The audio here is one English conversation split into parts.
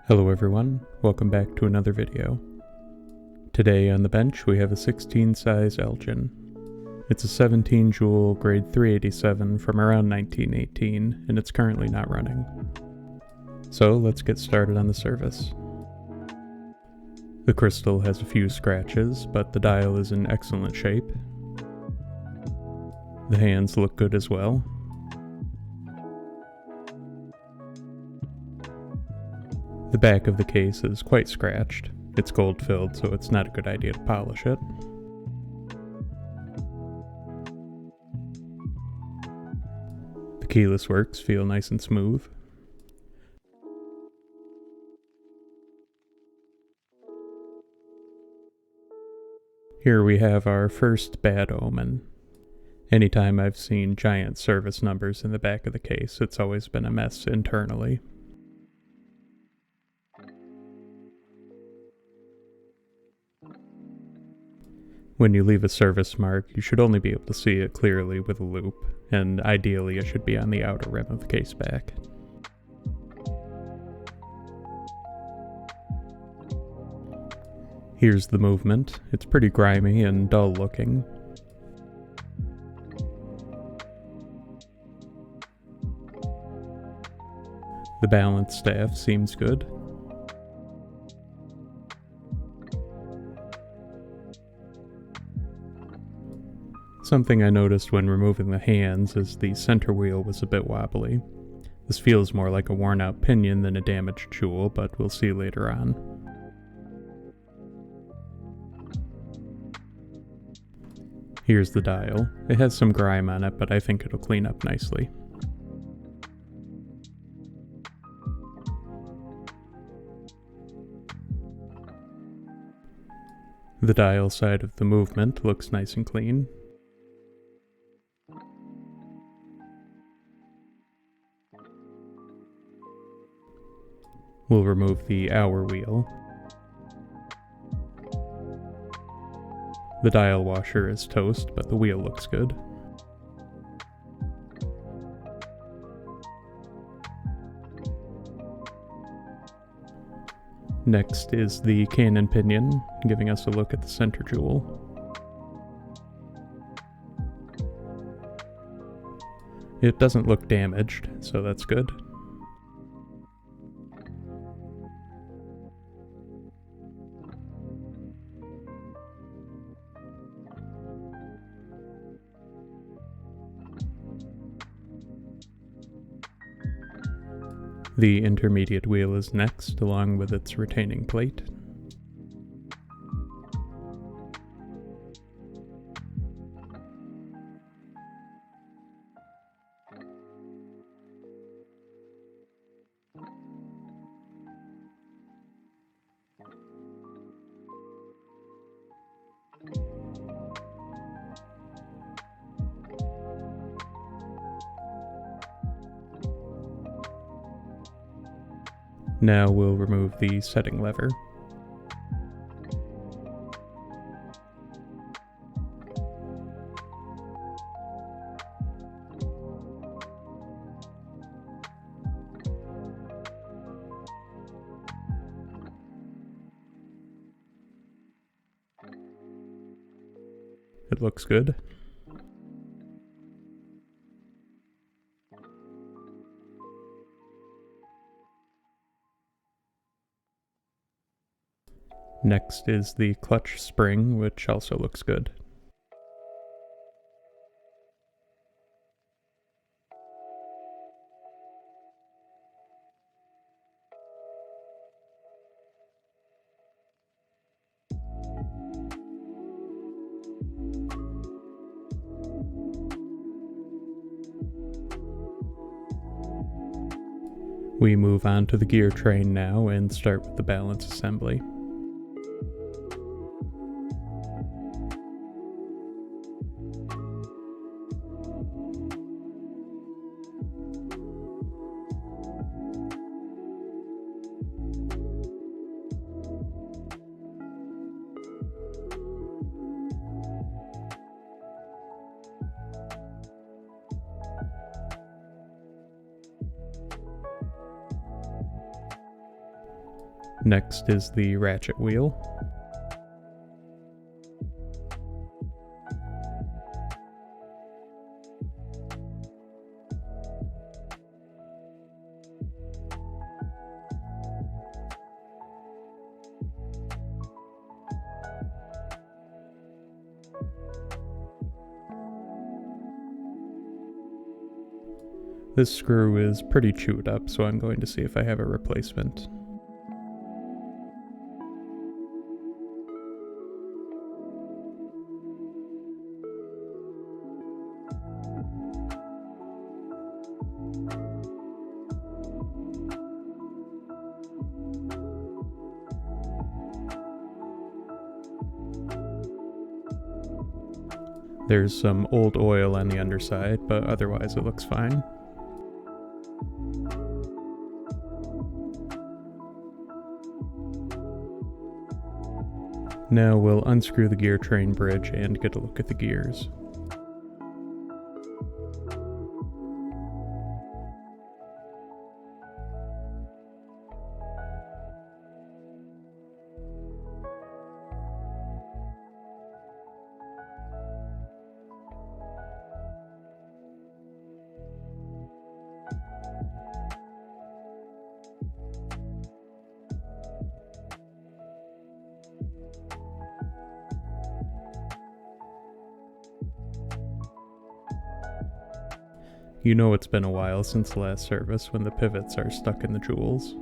Hello everyone, welcome back to another video. Today on the bench we have a 16 size Elgin. It's a 17 joule grade 387 from around 1918 and it's currently not running. So let's get started on the service. The crystal has a few scratches, but the dial is in excellent shape. The hands look good as well. The back of the case is quite scratched. It's gold filled, so it's not a good idea to polish it. The keyless works feel nice and smooth. Here we have our first bad omen. Anytime I've seen giant service numbers in the back of the case, it's always been a mess internally. When you leave a service mark, you should only be able to see it clearly with a loupe, and ideally it should be on the outer rim of the case back. Here's the movement. It's pretty grimy and dull looking. The balance staff seems good. Something I noticed when removing the hands is the center wheel was a bit wobbly. This feels more like a worn out pinion than a damaged jewel, but we'll see later on. Here's the dial. It has some grime on it, but I think it'll clean up nicely. The dial side of the movement looks nice and clean. We'll remove the hour wheel. The dial washer is toast, but the wheel looks good. Next is the canon pinion, giving us a look at the center jewel. It doesn't look damaged, so that's good. The intermediate wheel is next, along with its retaining plate. Now we'll remove the setting lever. It looks good. Next is the clutch spring, which also looks good. We move on to the gear train now and start with the balance assembly. Next is the ratchet wheel. This screw is pretty chewed up, so I'm going to see if I have a replacement. There's some old oil on the underside, but otherwise it looks fine. Now we'll unscrew the gear train bridge and get a look at the gears. You know it's been a while since the last service when the pivots are stuck in the jewels.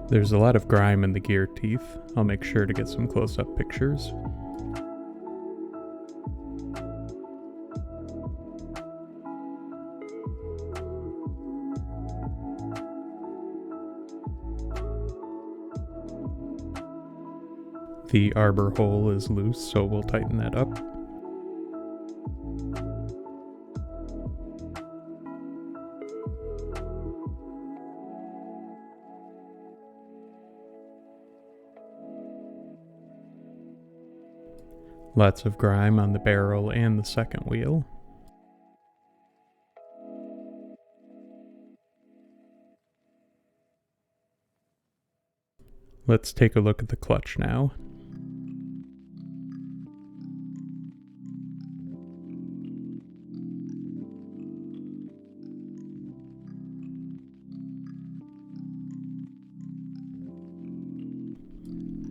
There's a lot of grime in the gear teeth. I'll make sure to get some close-up pictures. The arbor hole is loose, so we'll tighten that up. Lots of grime on the barrel and the second wheel. Let's take a look at the clutch now.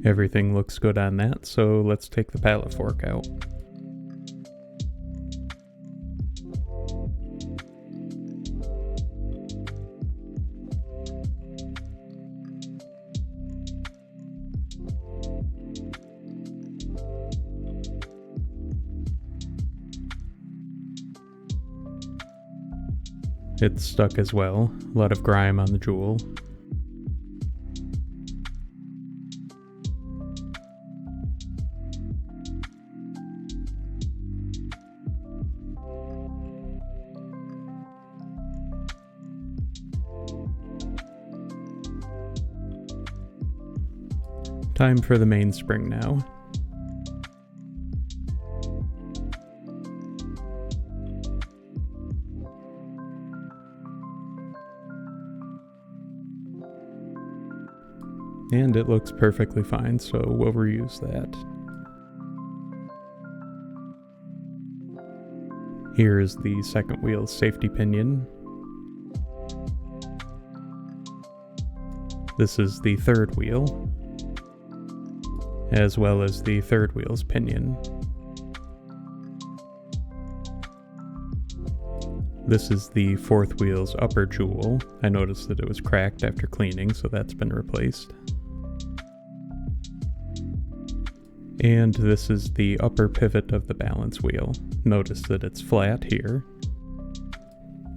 Everything looks good on that, so let's take the pallet fork out. It's stuck as well, a lot of grime on the jewel. Time for the mainspring now. And it looks perfectly fine, so we'll reuse that. Here is the second wheel's safety pinion. This is the third wheel, as well as the third wheel's pinion. This is the fourth wheel's upper jewel. I noticed that it was cracked after cleaning, so that's been replaced. And this is the upper pivot of the balance wheel. Notice that it's flat here.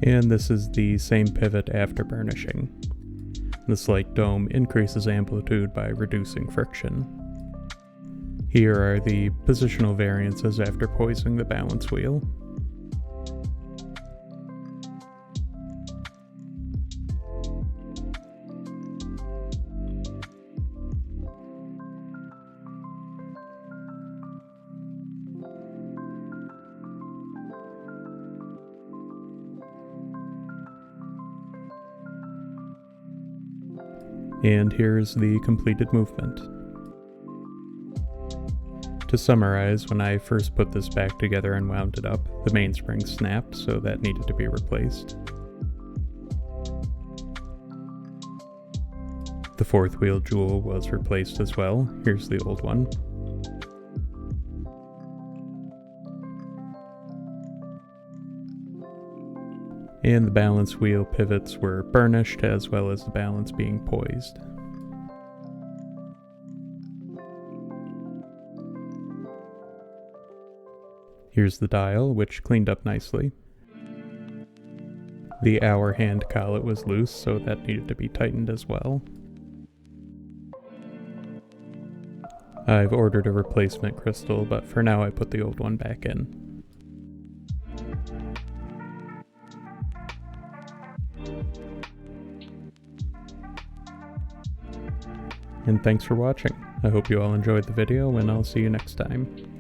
And this is the same pivot after burnishing. The slight dome increases amplitude by reducing friction. Here are the positional variances after poising the balance wheel. And here's the completed movement. To summarize, when I first put this back together and wound it up, the mainspring snapped, so that needed to be replaced. The fourth wheel jewel was replaced as well. Here's the old one. And the balance wheel pivots were burnished, as well as the balance being poised. Here's the dial, which cleaned up nicely. The hour hand collet was loose, so that needed to be tightened as well. I've ordered a replacement crystal, but for now I put the old one back in. And thanks for watching. I hope you all enjoyed the video, and I'll see you next time.